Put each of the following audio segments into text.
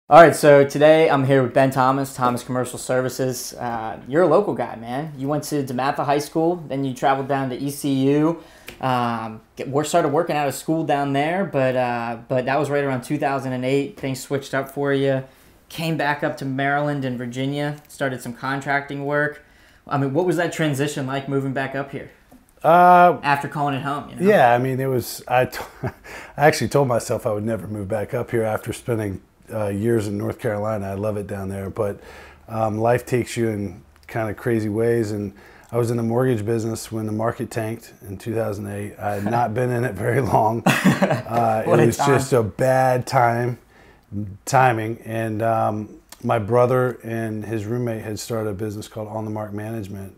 All right, so today I'm here with Ben Thomas, Thomas Commercial Services. You're a local guy, man. You went to DeMatha High School, then you traveled down to ECU. Started working out of school down there, but that was right around 2008. Things switched up for you. Came back up to Maryland and Virginia, started some contracting work. I mean, what was that transition like moving back up here? After calling it home, you know? Yeah, I mean, I actually told myself I would never move back up here after spending years in North Carolina. I love it down there, but life takes you in kind of crazy ways. And I was in the mortgage business when the market tanked in 2008. I had not been in it very long. It was just a bad timing. And my brother and his roommate had started a business called On the Mark Management,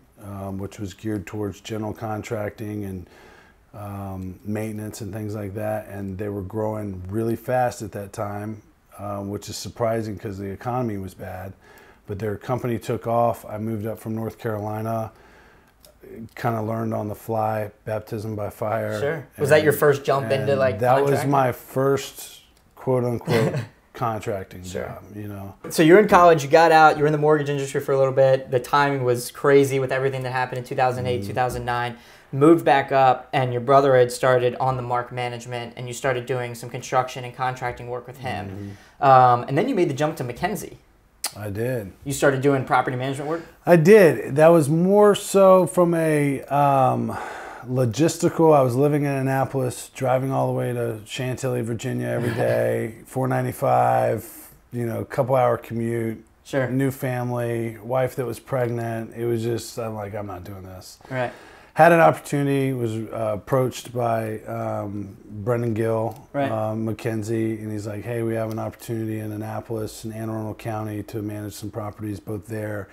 which was geared towards general contracting and maintenance and things like that. And they were growing really fast at that time. Which is surprising because the economy was bad, but their company took off. I moved up from North Carolina, kind of learned on the fly, baptism by fire. Sure. Was that your first jump into like that contracting? was my first quote unquote contracting job, you know. So you're in college, you got out, you were in the mortgage industry for a little bit. The timing was crazy with everything that happened in 2008, 2009. Moved back up, and your brother had started On the Mark Management, and you started doing some construction and contracting work with him. And then you made the jump to McKenzie. I did. You started doing property management work? I did. That was more so from a logistical. I was living in Annapolis, driving all the way to Chantilly, Virginia every day, 495, you know, couple hour commute. Sure. New family, wife that was pregnant. It was just, I'm like, I'm not doing this. Right. Had an opportunity, was approached by Brendan Gill, right. McKenzie, and he's like, hey, we have an opportunity in Annapolis and Anne Arundel County to manage some properties both there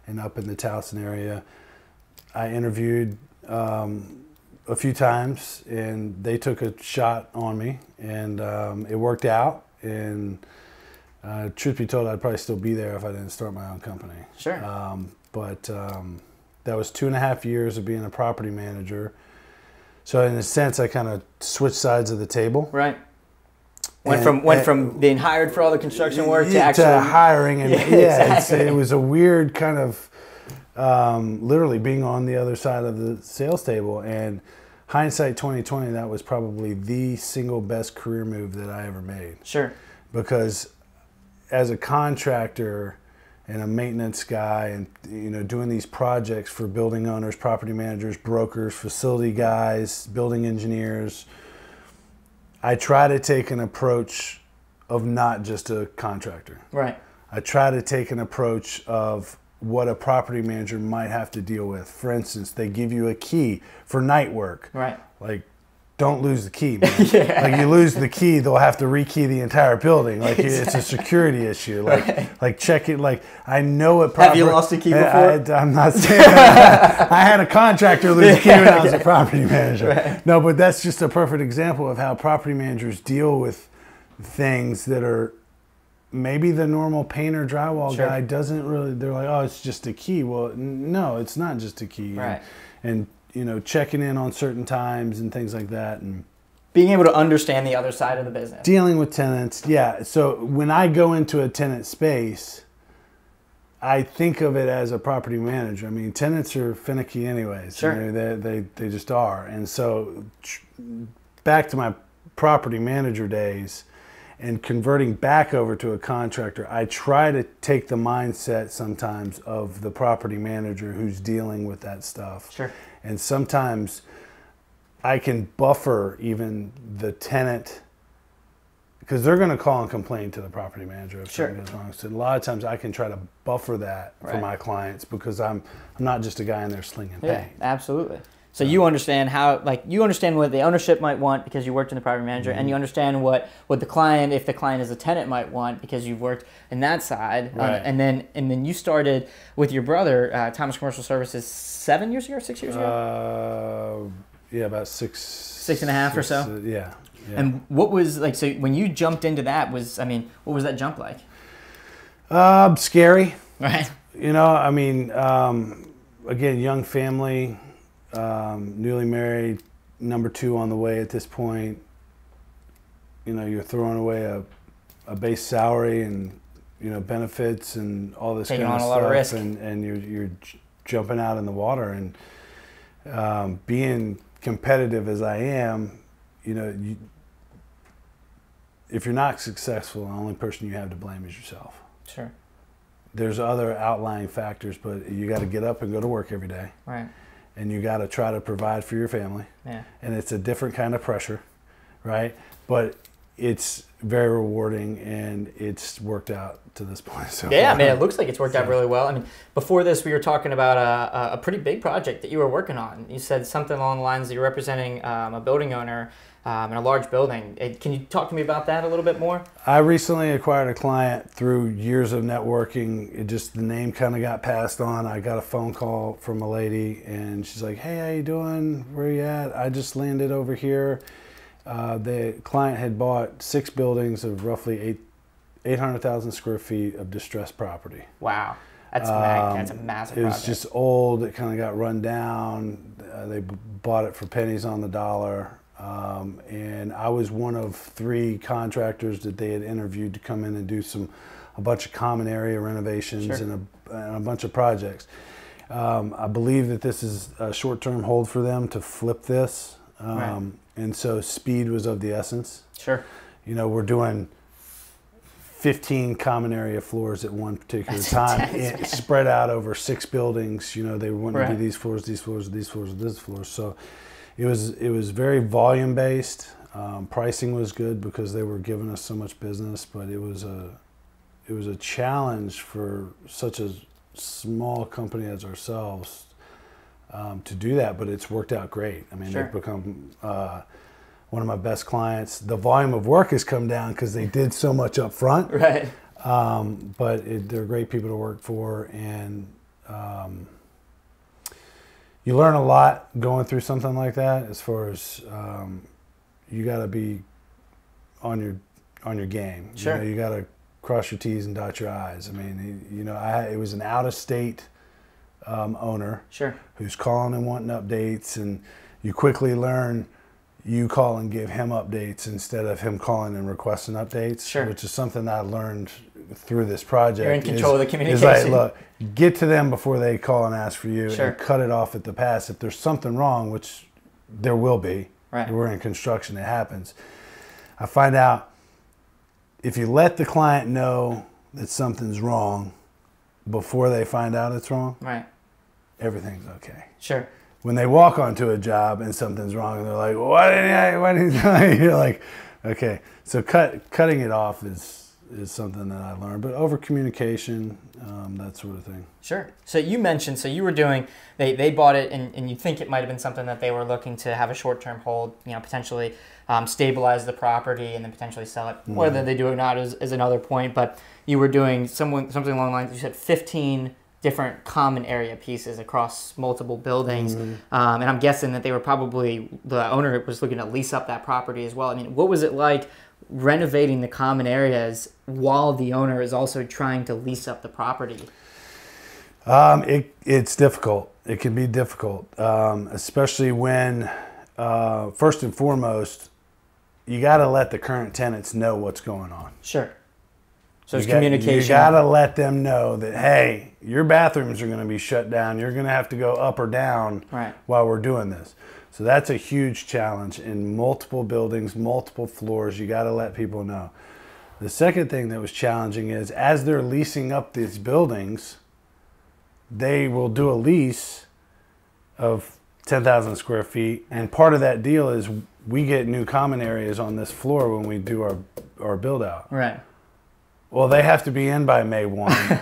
and up in the Towson area. I interviewed a few times, and they took a shot on me, and it worked out. And truth be told, I'd probably still be there if I didn't start my own company. Sure. That was 2.5 years of being a property manager. So in a sense, I kind of switched sides of the table. Right. Went from being hired for all the construction work to actually hiring. And exactly. It was a weird kind of literally being on the other side of the sales table. And hindsight 2020, that was probably the single best career move that I ever made. Sure. Because as a contractor and a maintenance guy, and you know, doing these projects for building owners, property managers, brokers, facility guys, building engineers, I try to take an approach of not just a contractor. Right. I try to take an approach of what a property manager might have to deal with. For instance, they give you a key for night work. Right. Like, don't lose the key, man. Yeah. Like, you lose the key, they'll have to rekey the entire building. Like, exactly. It's a security issue. Like, right. Like, check it. Like, I know it. Have you lost a key before? I'm not saying that. I had a contractor lose a key when I was a property manager. Right. No, but that's just a perfect example of how property managers deal with things that are maybe the normal painter drywall guy doesn't really. They're like, oh, it's just a key. Well, no, it's not just a key. Right. And you know, checking in on certain times and things like that, and being able to understand the other side of the business. Dealing with tenants, yeah. So when I go into a tenant space, I think of it as a property manager. I mean, tenants are finicky anyways. Sure. You know, they just are. And so back to my property manager days and converting back over to a contractor, I try to take the mindset sometimes of the property manager who's dealing with that stuff. Sure. And sometimes I can buffer even the tenant, because they're going to call and complain to the property manager if something goes wrong. So a lot of times I can try to buffer that for my clients, because I'm not just a guy in there slinging paint. Absolutely. So you understand how, like, you understand what the ownership might want because you worked in the property manager, and you understand what the client, if the client is a tenant, might want because you've worked in that side. Right. And then you started with your brother, Thomas Commercial Services, 7 years ago, 6 years ago? Yeah, about 6.5 or so. Yeah. And what was, like, so when you jumped into that, what was that jump like? Scary. Right. You know, I mean, again, young family. Newly married, number 2 on the way at this point. You know, you're throwing away a base salary and benefits and all this Taking kind on of a lot of risk. stuff, and you're jumping out in the water, and being competitive as I am, if you're not successful, the only person you have to blame is yourself. Sure. There's other outlying factors, but you got to get up and go to work every day. Right. And you got to try to provide for your family. Yeah. And it's a different kind of pressure, right? But it's very rewarding, and it's worked out to this point. So yeah, I mean, it looks like it's worked out really well. I mean, before this, we were talking about a pretty big project that you were working on. You said something along the lines that you're representing a building owner in a large building. Can you talk to me about that a little bit more? I recently acquired a client through years of networking. The name kind of got passed on. I got a phone call from a lady, and she's like, "Hey, how you doing? Where you at? I just landed over here." The client had bought 6 buildings of roughly 800,000 square feet of distressed property. Wow. That's a massive project. It was just old. It kind of got run down. They bought it for pennies on the dollar. And I was one of 3 contractors that they had interviewed to come in and do a bunch of common area renovations. Sure. and a bunch of projects. I believe that this is a short-term hold for them to flip this. Right. And so speed was of the essence. Sure. We're doing 15 common area floors at one particular time, spread out over 6 buildings. They want to do these floors, these floors, these floors, these floors. So it was very volume based. Pricing was good because they were giving us so much business, but it was a challenge for such a small company as ourselves to do that. But it's worked out great. I mean, Sure. they've become one of my best clients. The volume of work has come down because they did so much up front. Right. But they're great people to work for, and you learn a lot going through something like that. As far as you got to be on your game. Sure. You got to cross your T's and dot your I's. I mean, it was an out-of-state owner. Sure. Who's calling and wanting updates, and you quickly learn you call and give him updates instead of him calling and requesting updates. Sure. Which is something I learned through this project. You're in control of the communication. It's like, look, get to them before they call and ask for you. Sure. And cut it off at the pass. If there's something wrong, which there will be, right. We're in construction, it happens. I find out if you let the client know that something's wrong before they find out it's wrong, right. Everything's okay. Sure. When they walk onto a job and something's wrong, and they're like, "Why didn't you?" You're like, "Okay." So cutting it off is something that I learned, but over communication, that sort of thing. Sure. So you mentioned, you were doing, they bought it, and you think it might have been something that they were looking to have a short-term hold, potentially stabilize the property and then potentially sell it. Mm-hmm. Whether they do it or not is another point, but you were doing something along the lines, you said 15 different common area pieces across multiple buildings. Mm-hmm. And I'm guessing that they were probably, the owner was looking to lease up that property as well. I mean, what was it like renovating the common areas while the owner is also trying to lease up the property? It's difficult. It can be difficult, especially when, first and foremost, you got to let the current tenants know what's going on. Sure. So it's communication. You got to let them know that, hey, your bathrooms are going to be shut down. You're going to have to go up or down while we're doing this. So that's a huge challenge in multiple buildings, multiple floors. You got to let people know. The second thing that was challenging is as they're leasing up these buildings, they will do a lease of 10,000 square feet. And part of that deal is we get new common areas on this floor when we do our build out. Right. Well, they have to be in by May 1.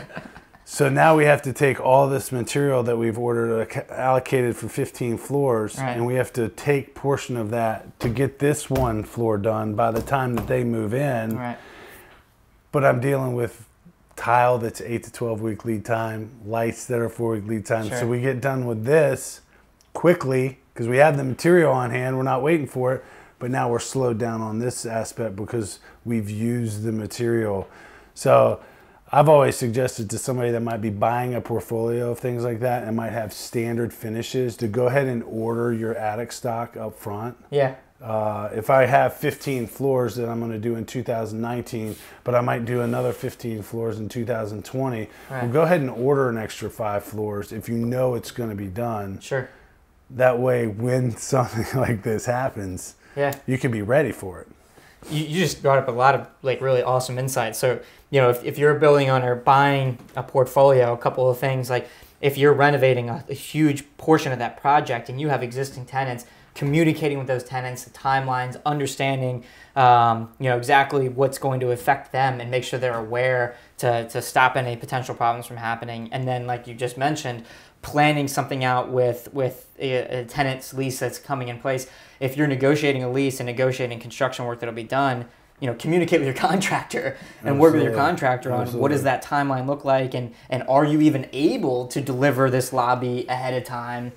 So now we have to take all this material that we've ordered, allocated for 15 floors, and we have to take portion of that to get this one floor done by the time that they move in. Right. But I'm dealing with tile that's 8 to 12 week lead time, lights that are 4-week lead time. Sure. So we get done with this quickly because we have the material on hand. We're not waiting for it. But now we're slowed down on this aspect because we've used the material. So I've always suggested to somebody that might be buying a portfolio of things like that and might have standard finishes to go ahead and order your attic stock up front. Yeah. If I have 15 floors that I'm going to do in 2019, but I might do another 15 floors in 2020, well, go ahead and order an extra 5 floors if you know it's going to be done. Sure. That way, when something like this happens, you can be ready for it. You just brought up a lot of like really awesome insights. So, you know, if you're a building owner buying a portfolio, a couple of things, like if you're renovating a huge portion of that project and you have existing tenants, communicating with those tenants, the timelines, understanding, you know, exactly what's going to affect them and make sure they're aware to stop any potential problems from happening. And then, like you just mentioned, planning something out with a tenant's lease that's coming in place. If you're negotiating a lease and negotiating construction work that'll be done, you know, communicate with your contractor and work with your contractor on what does that timeline look like, and are you even able to deliver this lobby ahead of time?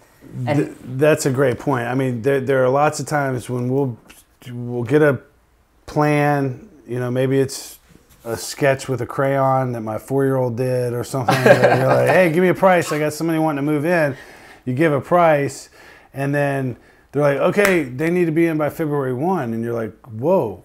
And that's a great point. I mean, there are lots of times when we'll get a plan, you know, maybe it's a sketch with a crayon that my 4-year-old did or something. You're like, hey, give me a price. I got somebody wanting to move in. You give a price, and then they're like, okay, they need to be in by February 1. And you're like, whoa,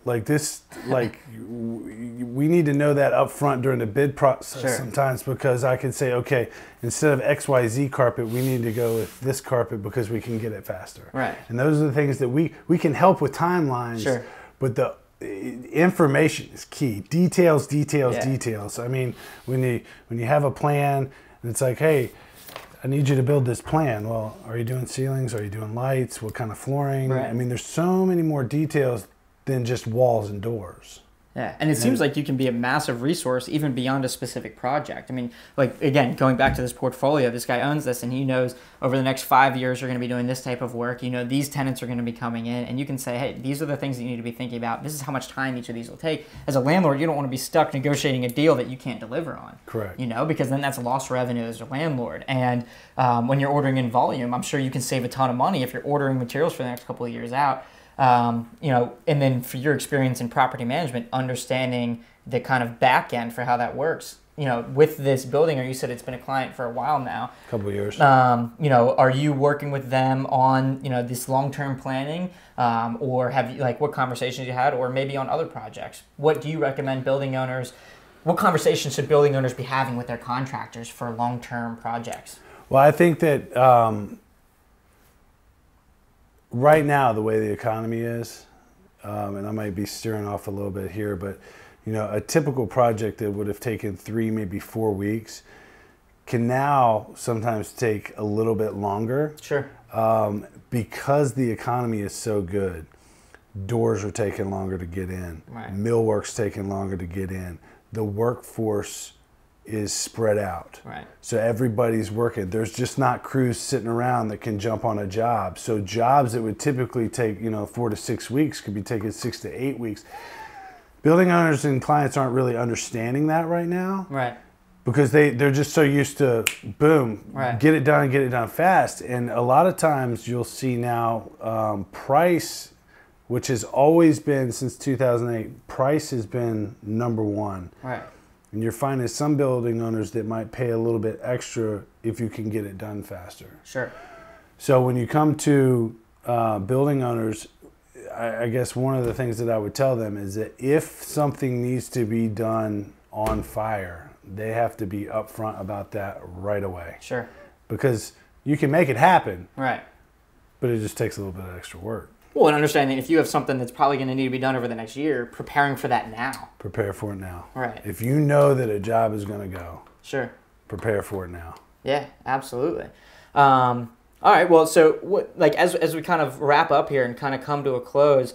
like this, like we need to know that up front during the bid process sometimes, because I can say, okay, instead of XYZ carpet, we need to go with this carpet because we can get it faster. Right. And those are the things that we can help with timelines, but the information is key. Details. I mean, when you have a plan and it's like, hey, I need you to build this plan. Well, are you doing ceilings? Are you doing lights? What kind of flooring? Right. I mean, there's so many more details than just walls and doors. Yeah, and it seems like you can be a massive resource even beyond a specific project. I mean, like, again, going back to this portfolio, this guy owns this, and he knows over the next 5 years you're going to be doing this type of work. You know, these tenants are going to be coming in, and you can say, hey, these are the things that you need to be thinking about. This is how much time each of these will take. As a landlord, you don't want to be stuck negotiating a deal that you can't deliver on. Correct. You know, because then that's lost revenue as a landlord. And when you're ordering in volume, I'm sure you can save a ton of money if you're ordering materials for the next couple of years out. You know, and then for your experience in property management, understanding the kind of back end for how that works. You know, with this building, or you said it's been a client for a while now. A couple of years. You know, are you working with them on, you know, this long-term planning, or have you, like, what conversations you had, or maybe on other projects? What do you recommend building owners? What conversations should building owners be having with their contractors for long-term projects? Well, I think that right now, the way the economy is, and I might be steering off a little bit here, but you know, a typical project that would have taken 3, maybe 4 weeks can now sometimes take a little bit longer. Sure. Because the economy is so good. Doors are taking longer to get in. Right. Millwork's taking longer to get in. The workforce is spread out. Right. So everybody's working. There's just not crews sitting around that can jump on a job. So jobs that would typically take, you know, 4 to 6 weeks could be taking 6 to 8 weeks. Building owners and clients aren't really understanding that right now. Right. Because they're just so used to, boom, right, get it done fast. And a lot of times you'll see now price, which has always been since 2008, price has been number one. Right. And you're finding some building owners that might pay a little bit extra if you can get it done faster. Sure. So when you come to building owners, I guess one of the things that I would tell them is that if something needs to be done on fire, they have to be upfront about that right away. Sure. Because you can make it happen. Right. But it just takes a little bit of extra work. Well, and understanding if you have something that's probably going to need to be done over the next year, preparing for that now. Prepare for it now. Right. If you know that a job is going to go, sure, prepare for it now. Yeah, absolutely. All right. Well, so what, like, as we kind of wrap up here and kind of come to a close,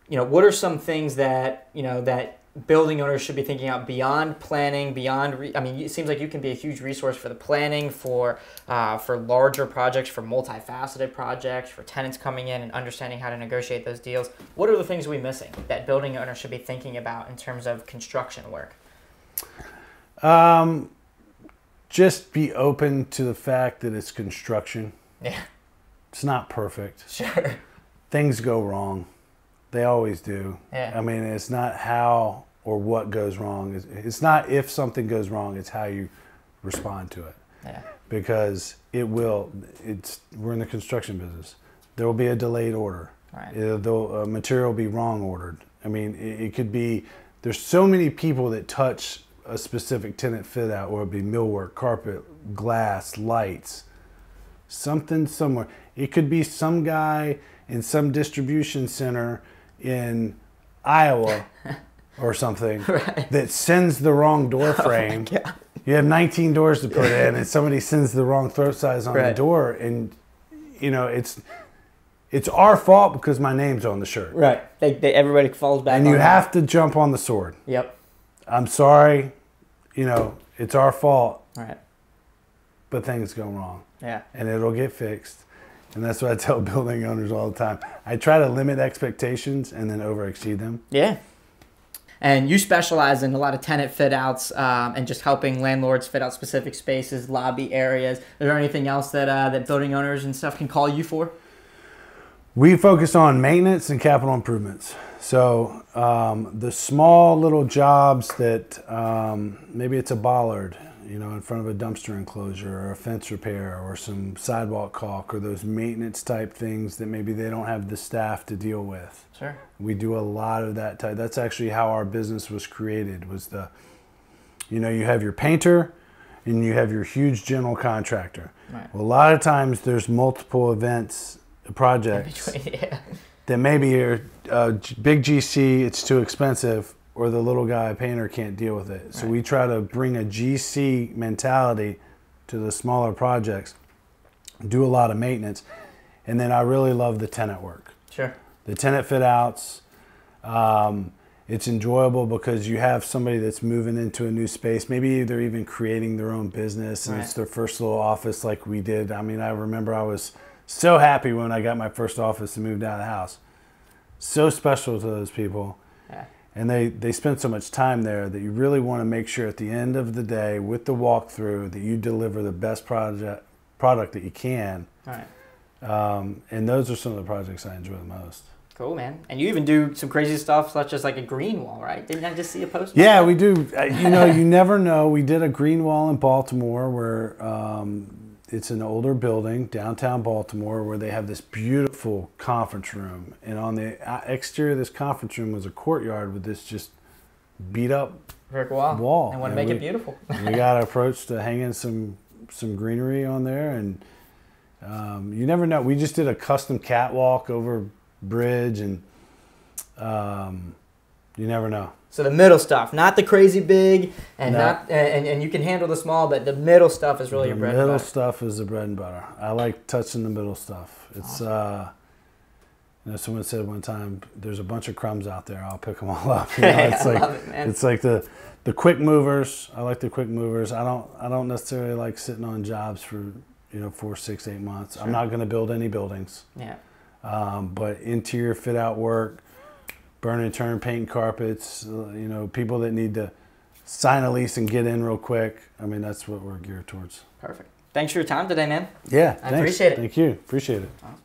you know, what are some things that, you know, that building owners should be thinking out beyond planning, beyond, I mean, it seems like you can be a huge resource for the planning, for larger projects, for multifaceted projects, for tenants coming in and understanding how to negotiate those deals. What are the things we're missing that building owners should be thinking about in terms of construction work? Just be open to the fact that it's construction. Yeah. It's not perfect. Sure. Things go wrong. They always do. Yeah. I mean, it's not how or what goes wrong. It's not if something goes wrong, it's how you respond to it. Yeah. Because it will, we're in the construction business. There will be a delayed order. Right. The material will be wrong ordered. I mean, it could be, there's so many people that touch a specific tenant fit out, or it'd be millwork, carpet, glass, lights, something somewhere. It could be some guy in some distribution center in Iowa or something Right. that sends the wrong door frame. Oh my God. You have 19 doors to put in, and somebody sends the wrong throat size on the door, and you know it's our fault because my name's on the shirt. Right. Everybody falls back. And you have to jump on the sword. Yep. I'm sorry, you know, it's our fault. Right. But things go wrong. Yeah. And it'll get fixed. And that's what I tell building owners all the time. I try to limit expectations and then over exceed them. Yeah. And you specialize in a lot of tenant fit outs and just helping landlords fit out specific spaces, lobby areas. Is there anything else that building owners and stuff can call you for? We focus on maintenance and capital improvements. So the small little jobs that maybe it's a bollard, you know, in front of a dumpster enclosure, or a fence repair, or some sidewalk caulk, or those maintenance type things that maybe they don't have the staff to deal with. Sure. We do a lot of that type. That's actually how our business was created, was you know, you have your painter and you have your huge general contractor. Right. Well, a lot of times there's multiple events, projects Yeah. that maybe are big GC, it's too expensive, or the little guy painter can't deal with it. So we try to bring a GC mentality to the smaller projects, do a lot of maintenance, and then I really love the tenant work. Sure. The tenant fit outs, it's enjoyable because you have somebody that's moving into a new space. Maybe they're even creating their own business, and it's their first little office like we did. I mean, I remember I was so happy when I got my first office and moved out of the house. So special to those people. Yeah. And they spend so much time there that you really want to make sure at the end of the day with the walkthrough that you deliver the best product that you can. All right. And those are some of the projects I enjoy the most. Cool, man. And you even do some crazy stuff such as like a green wall, right? Didn't I just see a post? Yeah, we do. You know, you never know. We did a green wall in Baltimore where it's an older building, downtown Baltimore, where they have this beautiful conference room. And on the exterior of this conference room was a courtyard with this just beat up brick wall. And want to make it beautiful. We got approached to hang in some greenery on there. And you never know. We just did a custom catwalk over bridge, and you never know. So the middle stuff, not the crazy big, and and you can handle the small, but the middle stuff is really your bread and butter. The middle stuff is the bread and butter. I like touching the middle stuff. It's awesome. You know, someone said one time, "There's a bunch of crumbs out there. I'll pick them all up." You know, it's I like love it, man. it's like the quick movers. I like the quick movers. I don't necessarily like sitting on jobs for 4, 6, 8 months. Sure. I'm not going to build any buildings. Yeah. But interior fit out work, burn and turn, paint carpets, people that need to sign a lease and get in real quick. I mean, that's what we're geared towards. Perfect. Thanks for your time today, man. Yeah, I appreciate it. Thank you. Appreciate it. Awesome.